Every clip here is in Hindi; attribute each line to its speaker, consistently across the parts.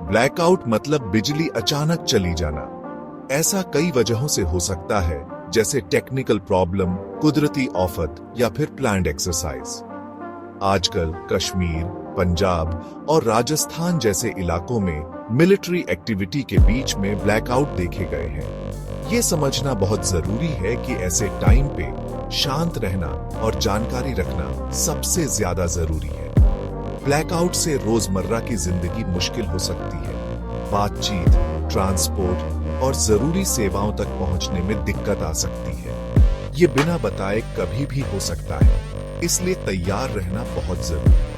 Speaker 1: ब्लैकआउट मतलब बिजली अचानक चली जाना। ऐसा कई वजहों से हो सकता है, जैसे टेक्निकल प्रॉब्लम, कुदरती आफत या फिर प्लान्ड एक्सरसाइज। आजकल कश्मीर, पंजाब और राजस्थान जैसे इलाकों में मिलिट्री एक्टिविटी के बीच में ब्लैकआउट देखे गए हैं। ये समझना बहुत जरूरी है कि ऐसे टाइम पे शांत रहना और जानकारी रखना सबसे ज्यादा जरूरी है। ब्लैकआउट से रोजमर्रा की जिंदगी मुश्किल हो सकती है। बातचीत, ट्रांसपोर्ट और जरूरी सेवाओं तक पहुंचने में दिक्कत आ सकती है। ये बिना बताए कभी भी हो सकता है, इसलिए तैयार रहना बहुत जरूरी है।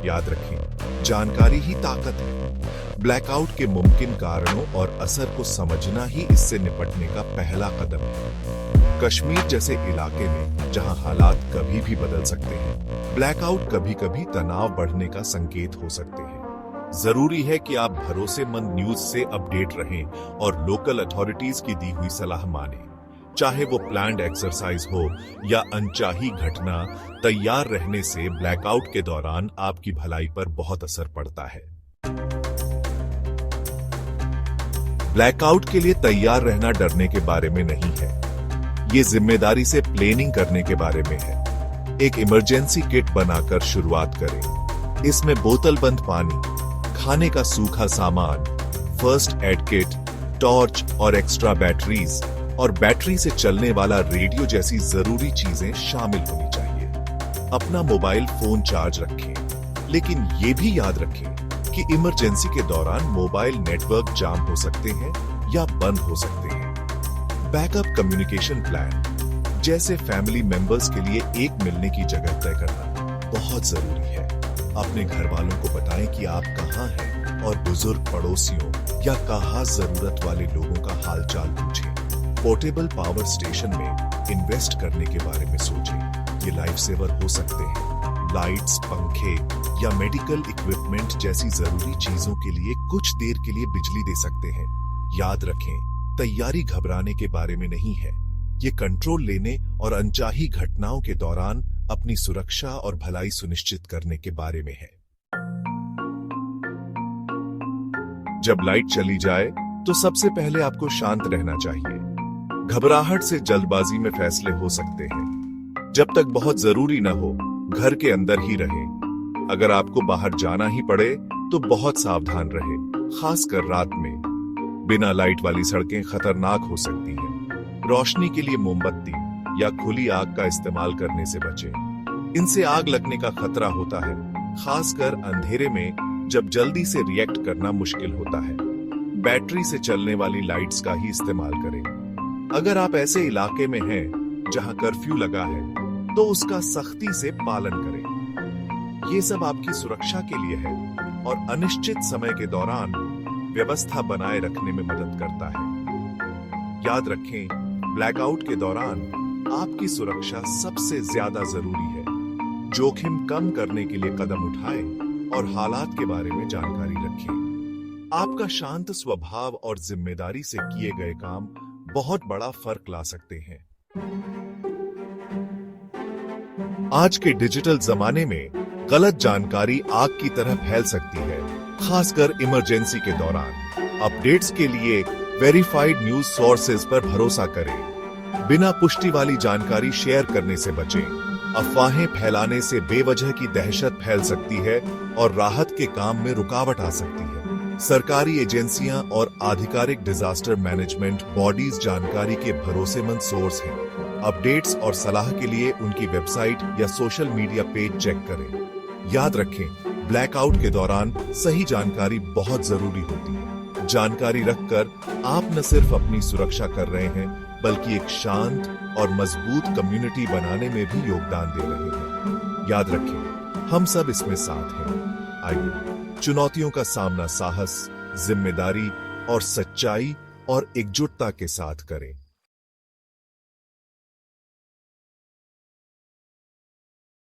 Speaker 1: याद रखें, जानकारी ही ताकत है। ब्लैकआउट के मुमकिन कारणों और असर को समझना ही इससे निपटने का पहला कदम है। कश्मीर जैसे इलाके में, जहां हालात कभी भी बदल सकते हैं, ब्लैकआउट कभी-कभी तनाव बढ़ने का संकेत हो सकते हैं। जरूरी है कि आप भरोसेमंद न्यूज से अपडेट रहें और लोकल अथॉरिटीज की दी हुई सलाह मानें। चाहे वो प्लान्ड एक्सरसाइज हो या अनचाही घटना, तैयार रहने से ब्लैकआउट के दौरान आपकी भलाई पर बहुत असर पड़ता है। ब्लैकआउट के लिए तैयार रहना डरने के बारे में नहीं है, ये जिम्मेदारी से प्लानिंग करने के बारे में है। एक इमरजेंसी किट बनाकर शुरुआत करें। इसमें बोतल बंद पानी, खाने का सूखा सामान, फर्स्ट एड किट, टॉर्च और एक्स्ट्रा बैटरीज और बैटरी से चलने वाला रेडियो जैसी जरूरी चीजें शामिल होनी चाहिए। अपना मोबाइल फोन चार्ज रखें, लेकिन ये भी याद रखें कि इमरजेंसी के दौरान मोबाइल नेटवर्क जाम हो सकते हैं या बंद हो सकते हैं। बैकअप कम्युनिकेशन प्लान, जैसे फैमिली मेंबर्स के लिए एक मिलने की जगह तय करना बहुत जरूरी है। अपने घर वालों को बताएं कि आप कहां हैं और बुजुर्ग पड़ोसियों या कहां जरूरत वाले लोगों का हालचाल पूछें। पोर्टेबल पावर स्टेशन में इन्वेस्ट करने के बारे में सोचें, ये लाइफ सेवर हो सकते हैं। लाइट्स, पंखे या मेडिकल इक्विपमेंट जैसी जरूरी चीजों के लिए कुछ देर के लिए बिजली दे सकते हैं। याद रखें, तैयारी घबराने के बारे में नहीं है, ये कंट्रोल लेने और अनचाही घटनाओं के दौरान अपनी सुरक्षा और भलाई सुनिश्चित करने के बारे में है। जब लाइट चली जाए तो सबसे पहले आपको शांत रहना चाहिए। घबराहट से जल्दबाजी में फैसले हो सकते हैं। जब तक बहुत जरूरी न हो, घर के अंदर ही रहें। अगर आपको बाहर जाना ही पड़े तो बहुत सावधान रहें, खासकर रात में। बिना लाइट वाली सड़कें खतरनाक हो सकती हैं। रोशनी के लिए मोमबत्ती या खुली आग का इस्तेमाल करने से बचें। इनसे आग लगने का खतरा होता है, खासकर अंधेरे में जब जल्दी से रिएक्ट करना मुश्किल होता है। बैटरी से चलने वाली लाइट्स का ही इस्तेमाल करें। अगर आप ऐसे इलाके में हैं जहां कर्फ्यू लगा है, तो उसका सख्ती से पालन करें। ये सब आपकी सुरक्षा के लिए है और अनिश्चित समय के दौरान व्यवस्था बनाए रखने में मदद करता है। याद रखें, ब्लैकआउट के दौरान आपकी सुरक्षा सबसे ज्यादा जरूरी है। जोखिम कम करने के लिए कदम उठाएं और हालात के बारे में जानकारी रखें। आपका शांत स्वभाव और जिम्मेदारी से किए गए काम बहुत बड़ा फर्क ला सकते हैं। आज के डिजिटल जमाने में गलत जानकारी आग की तरह फैल सकती है, खासकर इमरजेंसी के दौरान। अपडेट्स के लिए वेरीफाइड न्यूज सोर्सेज पर भरोसा करें। बिना पुष्टि वाली जानकारी शेयर करने से बचें। अफवाहें फैलाने से बेवजह की दहशत फैल सकती है और राहत के काम में रुकावट आ सकती है। सरकारी एजेंसियां और आधिकारिक डिजास्टर मैनेजमेंट बॉडीज जानकारी के भरोसेमंद सोर्स हैं। अपडेट्स और सलाह के लिए उनकी वेबसाइट या सोशल मीडिया पेज चेक करें। याद रखें, ब्लैकआउट के दौरान सही जानकारी बहुत जरूरी होती है। जानकारी रखकर आप न सिर्फ अपनी सुरक्षा कर रहे हैं, बल्कि एक शांत और मजबूत कम्युनिटी बनाने में भी योगदान दे रहे हैं। याद रखें, हम सब इसमें साथ हैं। आइए चुनौतियों का सामना साहस, जिम्मेदारी और सच्चाई और एकजुटता के साथ करें।